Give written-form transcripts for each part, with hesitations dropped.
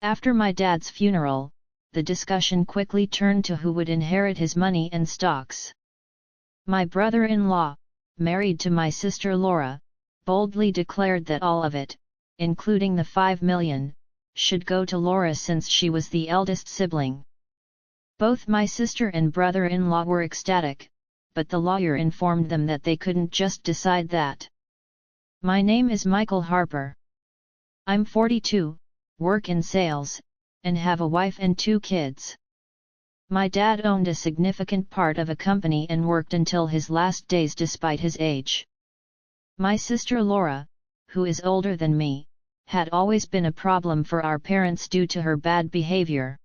After my dad's funeral, the discussion quickly turned to who would inherit his money and stocks. My brother-in-law, married to my sister Laura, boldly declared that all of it, including the 5 million, should go to Laura since she was the eldest sibling. Both my sister and brother-in-law were ecstatic, but the lawyer informed them that they couldn't just decide that. My name is Michael Harper. I'm 42, work in sales, and have a wife and 2 kids. My dad owned a significant part of a company and worked until his last days despite his age. My sister Laura, who is older than me, had always been a problem for our parents due to her bad behavior.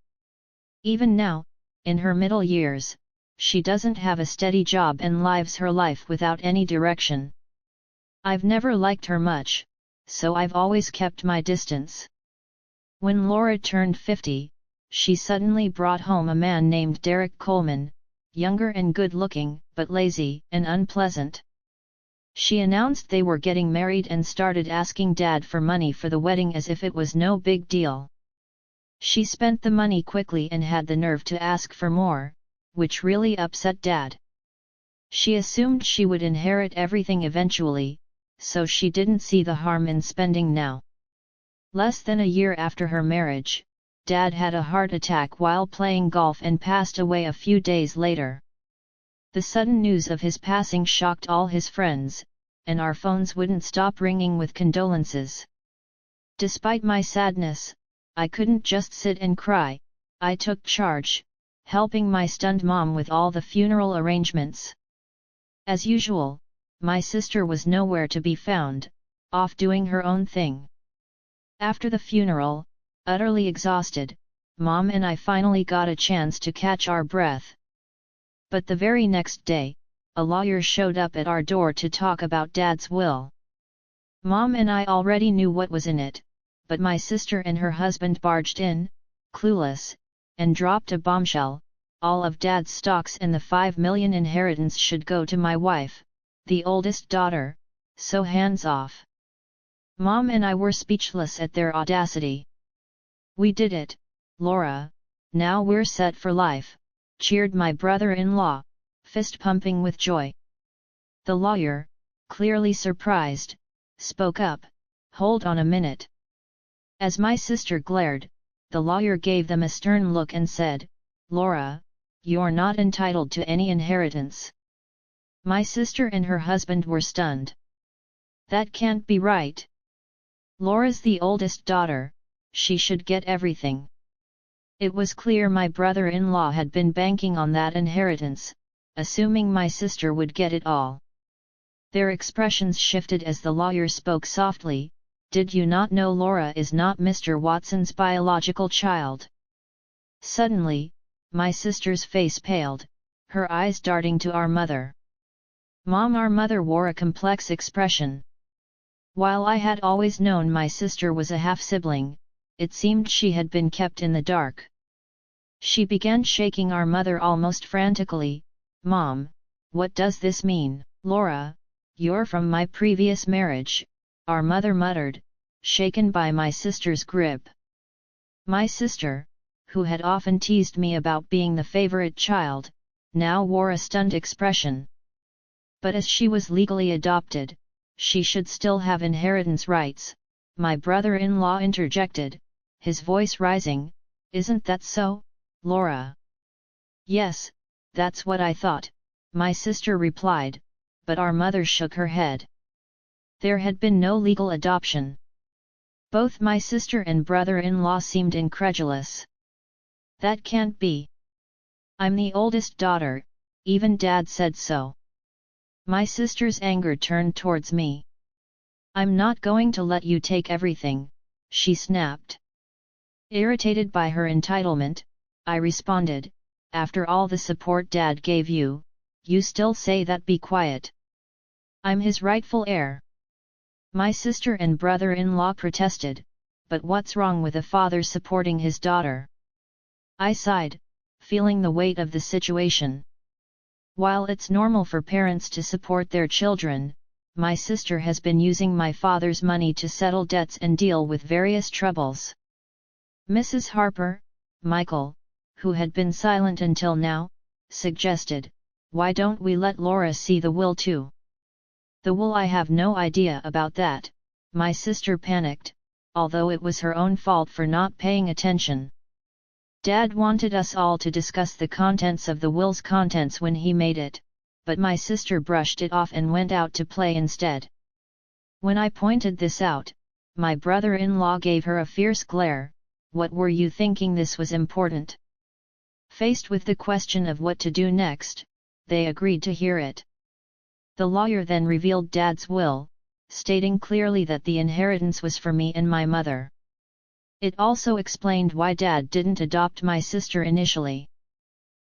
Even now, in her middle years, she doesn't have a steady job and lives her life without any direction. I've never liked her much, so I've always kept my distance. When Laura turned 50, she suddenly brought home a man named Derek Coleman, younger and good-looking, but lazy and unpleasant. She announced they were getting married and started asking Dad for money for the wedding as if it was no big deal. She spent the money quickly and had the nerve to ask for more, which really upset Dad. She assumed she would inherit everything eventually, so she didn't see the harm in spending now. Less than a year after her marriage, Dad had a heart attack while playing golf and passed away a few days later. The sudden news of his passing shocked all his friends, and our phones wouldn't stop ringing with condolences. Despite my sadness, I couldn't just sit and cry. I took charge, helping my stunned mom with all the funeral arrangements. As usual, my sister was nowhere to be found, off doing her own thing. After the funeral, utterly exhausted, Mom and I finally got a chance to catch our breath. But the very next day, a lawyer showed up at our door to talk about Dad's will. Mom and I already knew what was in it, but my sister and her husband barged in, clueless, and dropped a bombshell. All of Dad's stocks and the 5 million inheritance should go to my wife, the oldest daughter, so hands off. Mom and I were speechless at their audacity. "We did it, Laura, now we're set for life," cheered my brother-in-law, fist-pumping with joy. The lawyer, clearly surprised, spoke up, "Hold on a minute." As my sister glared, the lawyer gave them a stern look and said, "Laura, you're not entitled to any inheritance." My sister and her husband were stunned. That can't be right. Laura's the oldest daughter, she should get everything. It was clear my brother-in-law had been banking on that inheritance, assuming my sister would get it all. Their expressions shifted as the lawyer spoke softly, "Did you not know Laura is not Mr. Watson's biological child?" Suddenly, my sister's face paled, her eyes darting to our mother. Mom, our mother wore a complex expression. While I had always known my sister was a half-sibling, it seemed she had been kept in the dark. She began shaking our mother almost frantically. "Mom, what does this mean?" "Laura, you're from my previous marriage," our mother muttered, shaken by my sister's grip. My sister, who had often teased me about being the favorite child, now wore a stunned expression. But as she was legally adopted, she should still have inheritance rights, my brother-in-law interjected, his voice rising. "Isn't that so, Laura?" "Yes, that's what I thought," my sister replied, but our mother shook her head. There had been no legal adoption. Both my sister and brother-in-law seemed incredulous. "That can't be. I'm the oldest daughter, even Dad said so." My sister's anger turned towards me. "I'm not going to let you take everything," she snapped. Irritated by her entitlement, I responded, "After all the support Dad gave you, you still say that? Be quiet. I'm his rightful heir." My sister and brother-in-law protested, "But what's wrong with a father supporting his daughter?" I sighed, feeling the weight of the situation. While it's normal for parents to support their children, my sister has been using my father's money to settle debts and deal with various troubles. Mrs. Harper, Michael, who had been silent until now, suggested, "Why don't we let Laura see the will too?" "The will? I have no idea about that," my sister panicked, although it was her own fault for not paying attention. Dad wanted us all to discuss the contents of the will's contents when he made it, but my sister brushed it off and went out to play instead. When I pointed this out, my brother-in-law gave her a fierce glare. "What were you thinking this was important?" Faced with the question of what to do next, they agreed to hear it. The lawyer then revealed Dad's will, stating clearly that the inheritance was for me and my mother. It also explained why Dad didn't adopt my sister initially.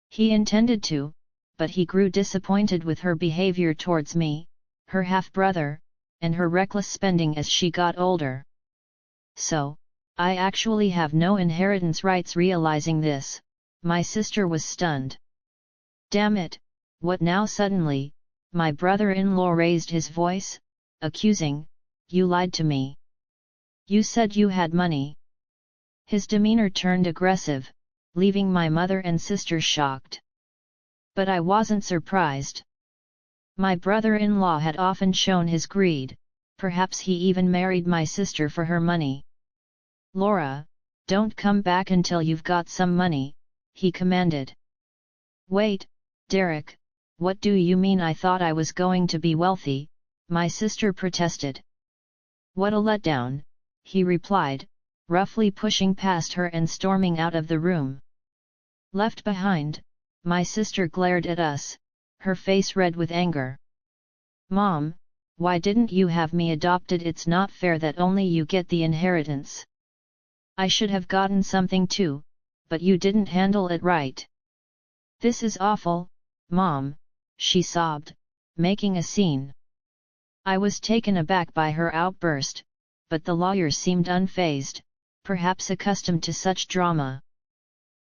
He intended to, but he grew disappointed with her behavior towards me, her half-brother, and her reckless spending as she got older. "So, I actually have no inheritance rights." Realizing this, my sister was stunned. "Damn it, what now?" Suddenly, my brother-in-law raised his voice, accusing, "You lied to me. You said you had money." His demeanor turned aggressive, leaving my mother and sister shocked. But I wasn't surprised. My brother-in-law had often shown his greed, perhaps he even married my sister for her money. "Laura, don't come back until you've got some money," he commanded. "Wait, Derek, what do you mean? I thought I was going to be wealthy," my sister protested. "What a letdown," he replied, roughly pushing past her and storming out of the room. Left behind, my sister glared at us, her face red with anger. "Mom, why didn't you have me adopted? It's not fair that only you get the inheritance. I should have gotten something too, but you didn't handle it right." "This is awful, Mom," she sobbed, making a scene. I was taken aback by her outburst, but the lawyer seemed unfazed, perhaps accustomed to such drama.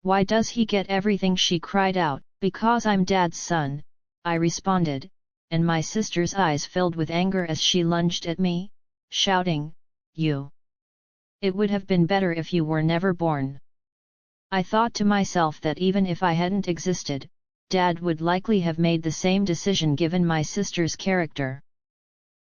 "Why does he get everything?" she cried out. "Because I'm Dad's son," I responded, and my sister's eyes filled with anger as she lunged at me, shouting, "You! It would have been better if you were never born." I thought to myself that even if I hadn't existed, Dad would likely have made the same decision given my sister's character.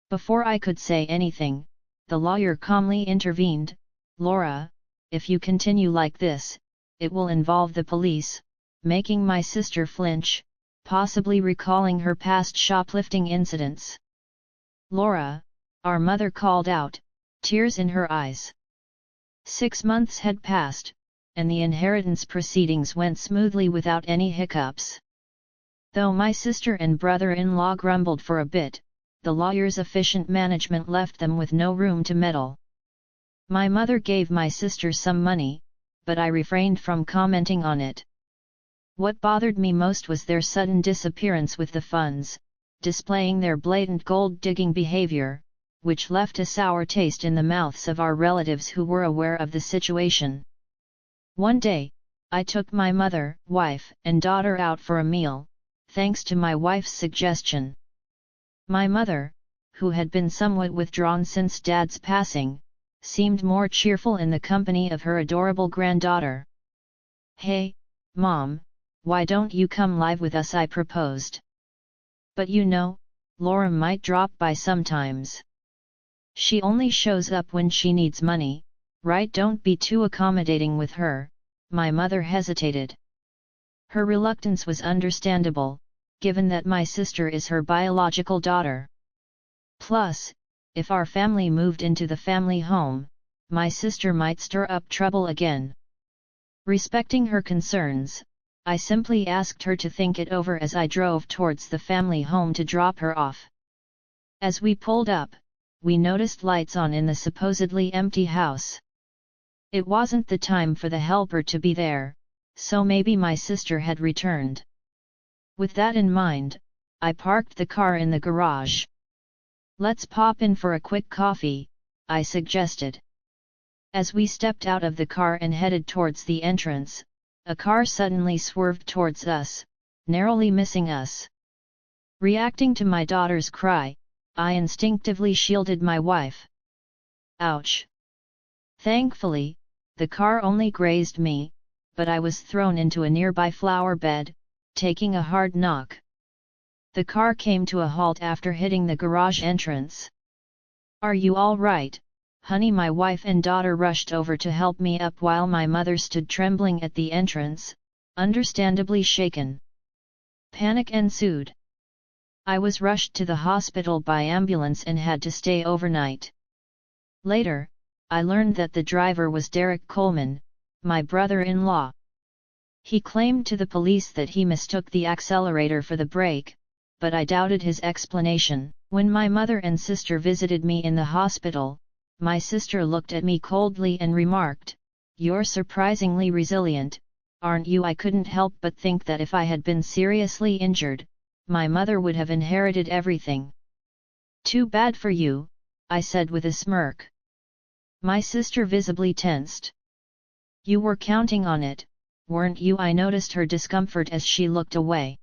Before I could say anything, the lawyer calmly intervened. "Laura, if you continue like this, it will involve the police," making my sister flinch, possibly recalling her past shoplifting incidents. "Laura," our mother called out, tears in her eyes. 6 months had passed, and the inheritance proceedings went smoothly without any hiccups. Though my sister and brother-in-law grumbled for a bit, the lawyer's efficient management left them with no room to meddle. My mother gave my sister some money, but I refrained from commenting on it. What bothered me most was their sudden disappearance with the funds, displaying their blatant gold-digging behavior, which left a sour taste in the mouths of our relatives who were aware of the situation. One day, I took my mother, wife, and daughter out for a meal, thanks to my wife's suggestion. My mother, who had been somewhat withdrawn since Dad's passing, seemed more cheerful in the company of her adorable granddaughter. "Hey, Mom, why don't you come live with us?" I proposed. "But you know, Laura might drop by sometimes. She only shows up when she needs money, right? Don't be too accommodating with her," my mother hesitated. Her reluctance was understandable, given that my sister is her biological daughter. Plus, if our family moved into the family home, my sister might stir up trouble again. Respecting her concerns, I simply asked her to think it over as I drove towards the family home to drop her off. As we pulled up, we noticed lights on in the supposedly empty house. It wasn't the time for the helper to be there, so maybe my sister had returned. With that in mind, I parked the car in the garage. "Let's pop in for a quick coffee," I suggested. As we stepped out of the car and headed towards the entrance, a car suddenly swerved towards us, narrowly missing us. Reacting to my daughter's cry, I instinctively shielded my wife. Ouch! Thankfully, The car only grazed me, but I was thrown into a nearby flower bed, taking a hard knock. The car came to a halt after hitting the garage entrance. "Are you all right, honey?" My wife and daughter rushed over to help me up while my mother stood trembling at the entrance, understandably shaken. Panic ensued. I was rushed to the hospital by ambulance and had to stay overnight. Later, I learned that the driver was Derek Coleman, my brother-in-law. He claimed to the police that he mistook the accelerator for the brake, but I doubted his explanation. When my mother and sister visited me in the hospital, my sister looked at me coldly and remarked, "You're surprisingly resilient, aren't you?" I couldn't help but think that if I had been seriously injured, my mother would have inherited everything. "Too bad for you," I said with a smirk. My sister visibly tensed. "You were counting on it, weren't you?" I noticed her discomfort as she looked away.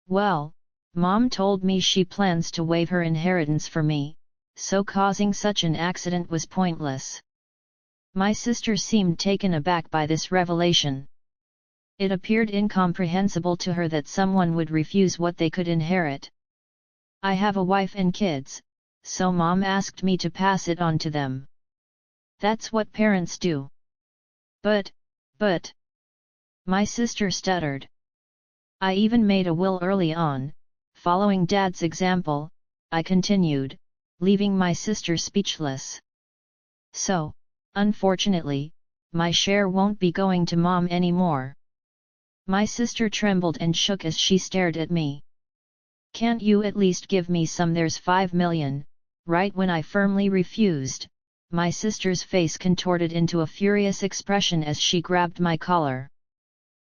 "Well, Mom told me she plans to waive her inheritance for me, so causing such an accident was pointless." My sister seemed taken aback by this revelation. It appeared incomprehensible to her that someone would refuse what they could inherit. "I have a wife and kids, so Mom asked me to pass it on to them. That's what parents do." But, my sister stuttered. "I even made a will early on, following Dad's example," I continued, leaving my sister speechless. "So, unfortunately, my share won't be going to Mom anymore." My sister trembled and shook as she stared at me. "Can't you at least give me some? There's $5 million, right?" When I firmly refused, my sister's face contorted into a furious expression as she grabbed my collar.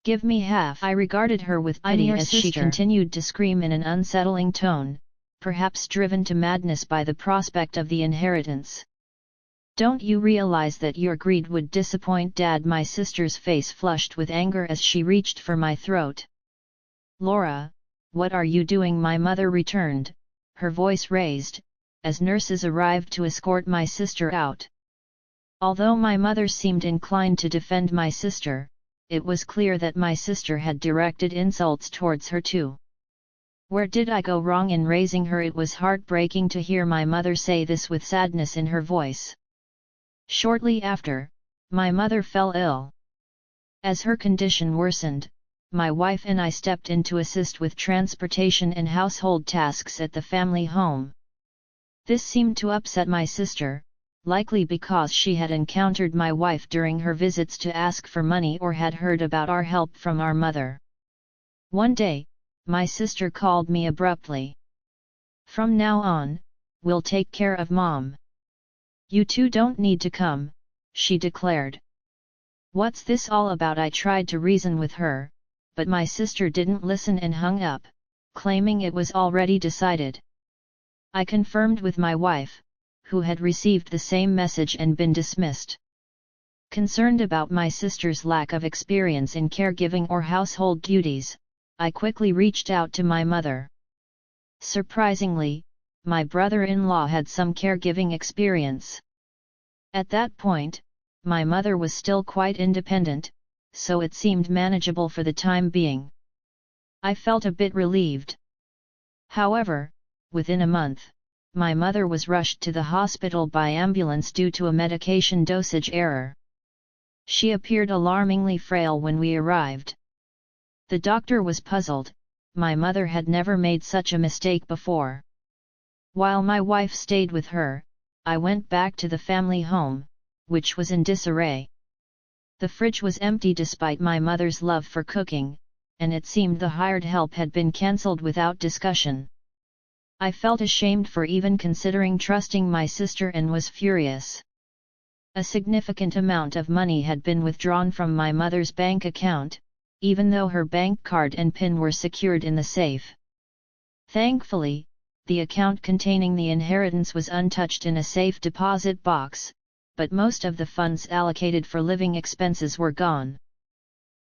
"Give me half." I regarded her with pity as she continued to scream in an unsettling tone, perhaps driven to madness by the prospect of the inheritance. "Don't you realize that your greed would disappoint Dad?" My sister's face flushed with anger as she reached for my throat. "Laura, what are you doing?" my mother returned, her voice raised, as nurses arrived to escort my sister out. Although my mother seemed inclined to defend my sister, it was clear that my sister had directed insults towards her too. Where did I go wrong in raising her? It was heartbreaking to hear my mother say this with sadness in her voice. Shortly after, my mother fell ill. As her condition worsened, my wife and I stepped in to assist with transportation and household tasks at the family home. This seemed to upset my sister, likely because she had encountered my wife during her visits to ask for money or had heard about our help from our mother. One day, my sister called me abruptly. "From now on, we'll take care of Mom. You two don't need to come," she declared. "What's this all about?" I tried to reason with her, but my sister didn't listen and hung up, claiming it was already decided. I confirmed with my wife, who had received the same message and been dismissed. Concerned about my sister's lack of experience in caregiving or household duties, I quickly reached out to my mother. Surprisingly, my brother-in-law had some caregiving experience. At that point, my mother was still quite independent, so it seemed manageable for the time being. I felt a bit relieved. However, within a month, my mother was rushed to the hospital by ambulance due to a medication dosage error. She appeared alarmingly frail when we arrived. The doctor was puzzled. My mother had never made such a mistake before. While my wife stayed with her, I went back to the family home, which was in disarray. The fridge was empty despite my mother's love for cooking, and it seemed the hired help had been cancelled without discussion. I felt ashamed for even considering trusting my sister and was furious. A significant amount of money had been withdrawn from my mother's bank account, even though her bank card and PIN were secured in the safe. Thankfully, the account containing the inheritance was untouched in a safe deposit box, but most of the funds allocated for living expenses were gone.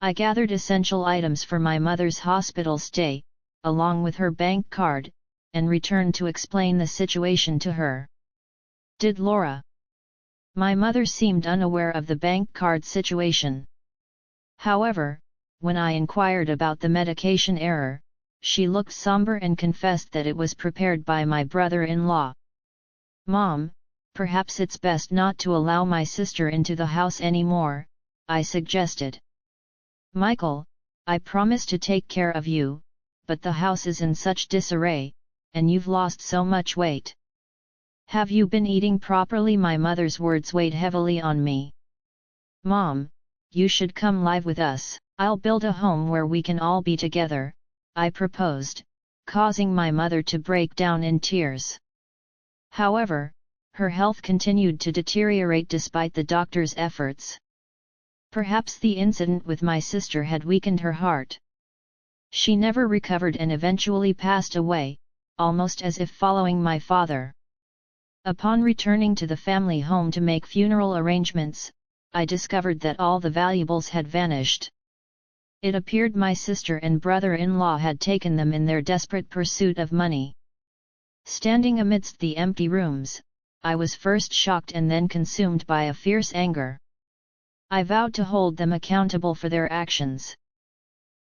I gathered essential items for my mother's hospital stay, along with her bank card, and returned to explain the situation to her. "Did Laura My mother seemed unaware of the bank card situation. However, when I inquired about the medication error, she looked somber and confessed that it was prepared by my brother-in-law. "Mom, perhaps it's best not to allow my sister into the house anymore," I suggested. "Michael, I promise to take care of you, but the house is in such disarray, and you've lost so much weight. Have you been eating properly?" My mother's words weighed heavily on me. "Mom, you should come live with us. I'll build a home where we can all be together," I proposed, causing my mother to break down in tears. However, her health continued to deteriorate despite the doctor's efforts. Perhaps the incident with my sister had weakened her heart. She never recovered and eventually passed away, almost as if following my father. Upon returning to the family home to make funeral arrangements, I discovered that all the valuables had vanished. It appeared my sister and brother-in-law had taken them in their desperate pursuit of money. Standing amidst the empty rooms, I was first shocked and then consumed by a fierce anger. I vowed to hold them accountable for their actions.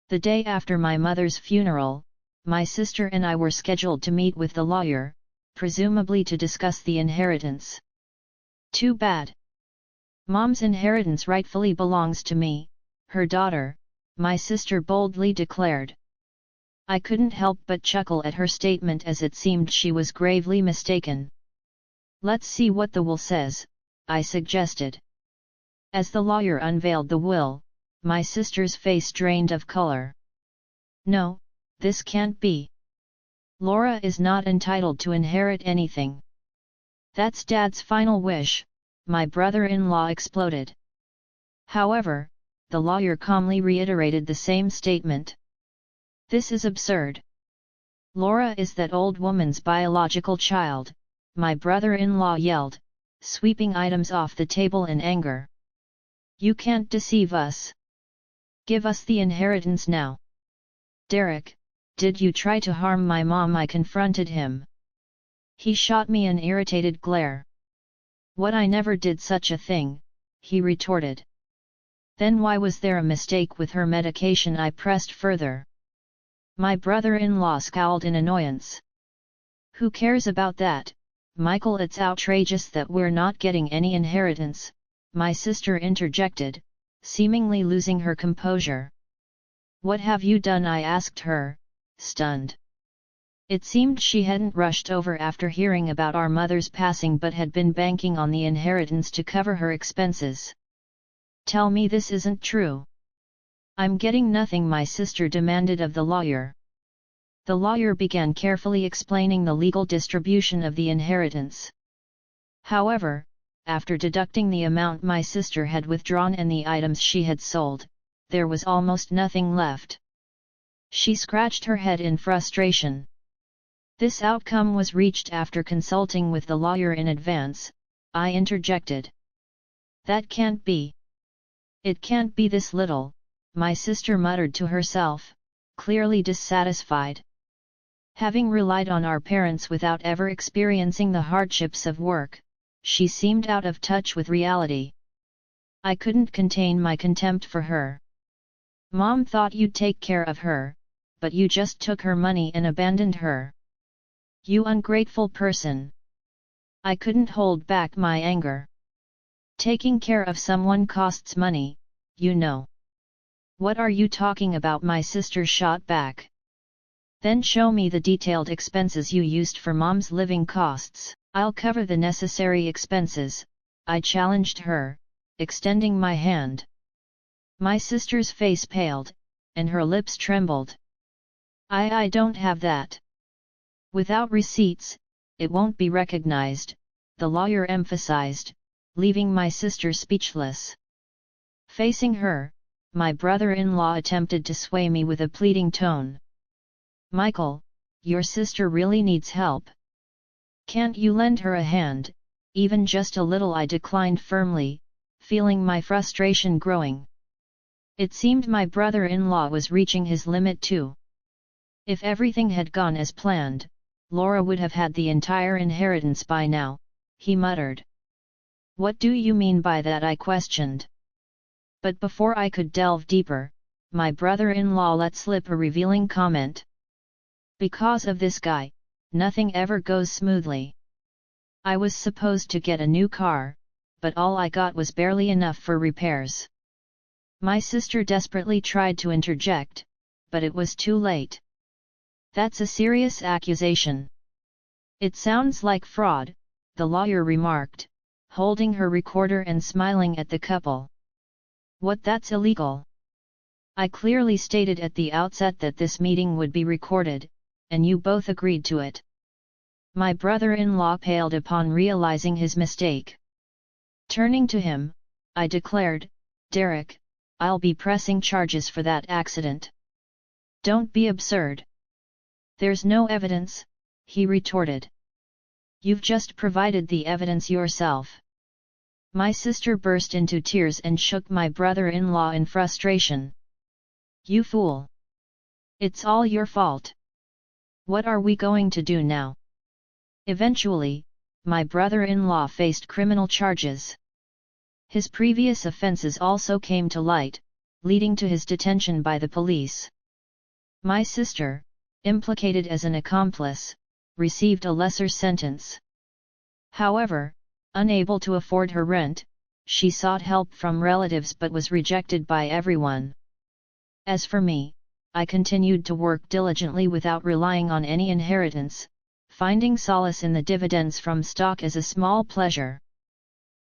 The day after my mother's funeral, my sister and I were scheduled to meet with the lawyer, presumably to discuss the inheritance. "Too bad. Mom's inheritance rightfully belongs to me, her daughter," my sister boldly declared. I couldn't help but chuckle at her statement as it seemed she was gravely mistaken. "Let's see what the will says," I suggested. As the lawyer unveiled the will, my sister's face drained of color. "No, this can't be. Laura is not entitled to inherit anything. That's Dad's final wish," my brother-in-law exploded. However, the lawyer calmly reiterated the same statement. "This is absurd. Laura is that old woman's biological child," my brother-in-law yelled, sweeping items off the table in anger. "You can't deceive us. Give us the inheritance now." "Derek, did you try to harm my mom?" I confronted him. He shot me an irritated glare. "What, I never did such a thing," he retorted. "Then why was there a mistake with her medication?" I pressed further. My brother-in-law scowled in annoyance. "Who cares about that, Michael? It's outrageous that we're not getting any inheritance," my sister interjected, seemingly losing her composure. "What have you done?" I asked her, stunned. It seemed she hadn't rushed over after hearing about our mother's passing but had been banking on the inheritance to cover her expenses. "Tell me this isn't true." "I'm getting nothing," my sister demanded of the lawyer. The lawyer began carefully explaining the legal distribution of the inheritance. However, after deducting the amount my sister had withdrawn and the items she had sold, there was almost nothing left. She scratched her head in frustration. This outcome was reached after consulting with the lawyer in advance, I interjected. "That can't be. It can't be this little," my sister muttered to herself, clearly dissatisfied. Having relied on our parents without ever experiencing the hardships of work, she seemed out of touch with reality. I couldn't contain my contempt for her. "Mom thought you'd take care of her, but you just took her money and abandoned her. You ungrateful person." I couldn't hold back my anger. "Taking care of someone costs money, you know." "What are you talking about?" my sister shot back. "Then show me the detailed expenses you used for Mom's living costs. I'll cover the necessary expenses," I challenged her, extending my hand. My sister's face paled, and her lips trembled. I don't have that." "Without receipts, it won't be recognized," the lawyer emphasized, leaving my sister speechless. Facing her, my brother-in-law attempted to sway me with a pleading tone. "Michael, your sister really needs help. Can't you lend her a hand, even just a little?" I declined firmly, feeling my frustration growing. It seemed my brother-in-law was reaching his limit too. If everything had gone as planned, Laura would have had the entire inheritance by now, he muttered. "What do you mean by that?" I questioned. But before I could delve deeper, my brother-in-law let slip a revealing comment. "Because of this guy, nothing ever goes smoothly. I was supposed to get a new car, but all I got was barely enough for repairs." My sister desperately tried to interject, but it was too late. "That's a serious accusation. It sounds like fraud," the lawyer remarked, holding her recorder and smiling at the couple. "What? That's illegal. I clearly stated at the outset that this meeting would be recorded, and you both agreed to it." My brother-in-law paled upon realizing his mistake. Turning to him, I declared, "Derek, I'll be pressing charges for that accident." "Don't be absurd. There's no evidence," he retorted. "You've just provided the evidence yourself." My sister burst into tears and shook my brother-in-law in frustration. "You fool! It's all your fault. What are we going to do now?" Eventually, my brother-in-law faced criminal charges. His previous offences also came to light, leading to his detention by the police. My sister, implicated as an accomplice, received a lesser sentence. However, unable to afford her rent, she sought help from relatives but was rejected by everyone. As for me, I continued to work diligently without relying on any inheritance, finding solace in the dividends from stock as a small pleasure.